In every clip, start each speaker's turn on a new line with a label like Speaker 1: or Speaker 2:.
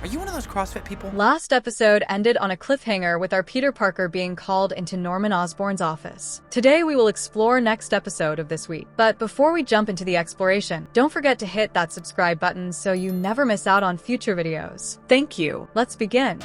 Speaker 1: Are you one of those CrossFit people?
Speaker 2: Last episode ended on a cliffhanger with our Peter Parker being called into Norman Osborn's office. Today we will explore next episode of this week. But before we jump into the exploration, don't forget to hit that subscribe button so you never miss out on future videos. Thank you. Let's begin.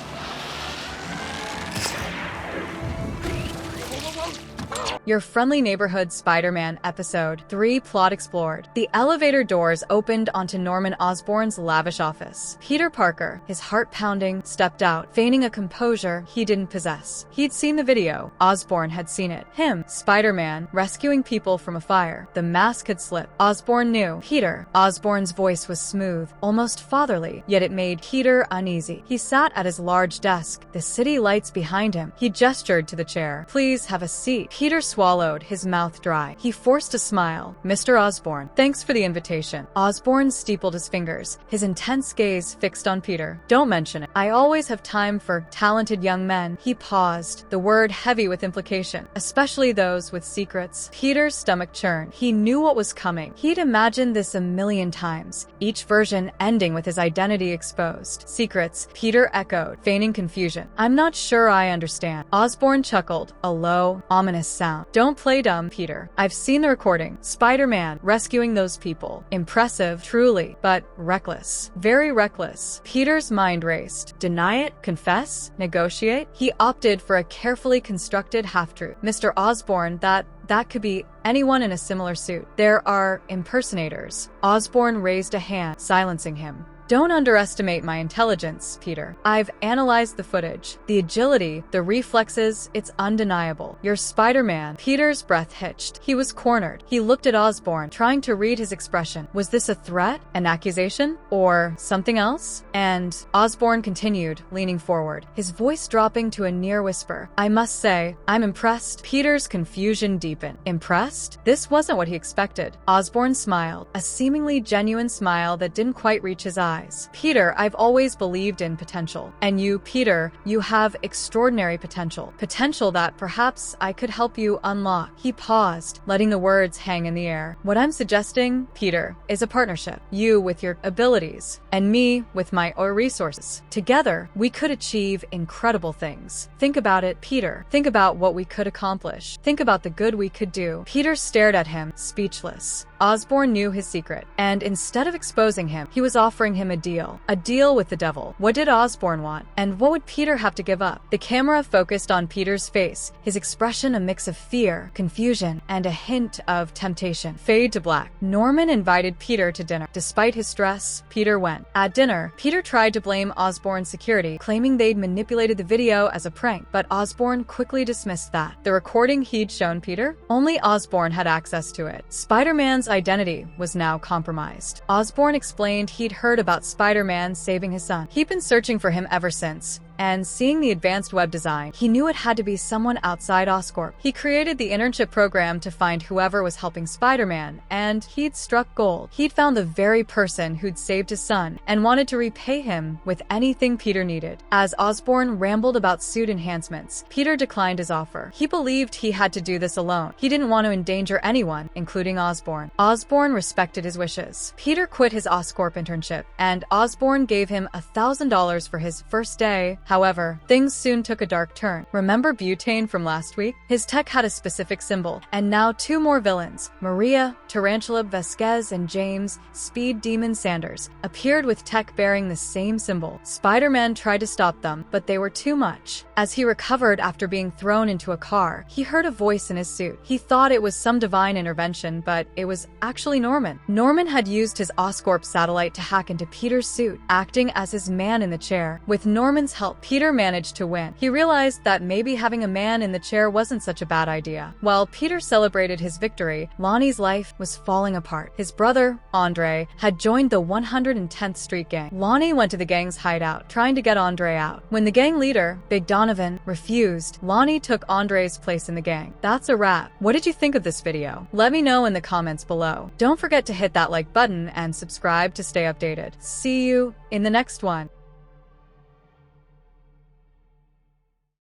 Speaker 2: Your Friendly Neighborhood Spider-Man Episode 3 Plot Explored. The elevator doors opened onto Norman Osborn's lavish office. Peter Parker, his heart pounding, stepped out, feigning a composure he didn't possess. He'd seen the video. Osborn had seen it. Him, Spider-Man, rescuing people from a fire. The mask had slipped. Osborn knew. Peter. Osborn's voice was smooth, almost fatherly, yet it made Peter uneasy. He sat at his large desk, the city lights behind him. He gestured to the chair. Please have a seat. Peter swallowed, his mouth dry. He forced a smile. Mr. Osborn, thanks for the invitation. Osborn steepled his fingers, his intense gaze fixed on Peter. Don't mention it. I always have time for talented young men. He paused, the word heavy with implication, especially those with secrets. Peter's stomach churned. He knew what was coming. He'd imagined this a million times, each version ending with his identity exposed. Secrets, Peter echoed, feigning confusion. I'm not sure I understand. Osborn chuckled, a low, ominous sound. Don't play dumb, Peter. I've seen the recording. Spider-Man rescuing those people. Impressive, truly, but reckless. Very reckless. Peter's mind raced. Deny it? Confess? Negotiate? He opted for a carefully constructed half-truth. Mr. Osborn, that could be anyone in a similar suit. There are impersonators. Osborn raised a hand, silencing him. Don't underestimate my intelligence, Peter. I've analyzed the footage. The agility, the reflexes, it's undeniable. You're Spider-Man. Peter's breath hitched. He was cornered. He looked at Osborn, trying to read his expression. Was this a threat? An accusation? Or something else? And Osborn continued, leaning forward, his voice dropping to a near whisper. I must say, I'm impressed. Peter's confusion deepened. Impressed? This wasn't what he expected. Osborn smiled, a seemingly genuine smile that didn't quite reach his eyes. Peter, I've always believed in potential. And you, Peter, you have extraordinary potential. Potential that perhaps I could help you unlock. He paused, letting the words hang in the air. What I'm suggesting, Peter, is a partnership. You with your abilities, and me with my resources. Together, we could achieve incredible things. Think about it, Peter. Think about what we could accomplish. Think about the good we could do. Peter stared at him, speechless. Osborn knew his secret, and instead of exposing him, he was offering him a deal with the devil. What did Osborn want? And what would Peter have to give up? The camera focused on Peter's face, his expression a mix of fear, confusion, and a hint of temptation. Fade to black. Norman invited Peter to dinner. Despite his stress, Peter went. At dinner, Peter tried to blame Osborn's security, claiming they'd manipulated the video as a prank, but Osborn quickly dismissed that. The recording he'd shown Peter? Only Osborn had access to it. Spider-Man's identity was now compromised. Osborn explained he'd heard about Spider-Man saving his son. He'd been searching for him ever since, and seeing the advanced web design, he knew it had to be someone outside Oscorp. He created the internship program to find whoever was helping Spider-Man, and he'd struck gold. He'd found the very person who'd saved his son, and wanted to repay him with anything Peter needed. As Osborn rambled about suit enhancements, Peter declined his offer. He believed he had to do this alone. He didn't want to endanger anyone, including Osborn. Osborn respected his wishes. Peter quit his Oscorp internship, and Osborn gave him $1,000 for his first day. However, things soon took a dark turn. Remember Butane from last week? His tech had a specific symbol, and now two more villains, Maria, Tarantula Vasquez, and James, Speed Demon Sanders, appeared with tech bearing the same symbol. Spider-Man tried to stop them, but they were too much. As he recovered after being thrown into a car, he heard a voice in his suit. He thought it was some divine intervention, but it was actually Norman. Norman had used his Oscorp satellite to hack into Peter's suit, acting as his man in the chair. With Norman's help, Peter managed to win. He realized that maybe having a man in the chair wasn't such a bad idea. While Peter celebrated his victory, Lonnie's life was falling apart. His brother, Andre, had joined the 110th Street Gang. Lonnie went to the gang's hideout, trying to get Andre out. When the gang leader, Big Donovan, refused, Lonnie took Andre's place in the gang. That's a wrap. What did you think of this video? Let me know in the comments below. Don't forget to hit that like button and subscribe to stay updated. See you in the next one.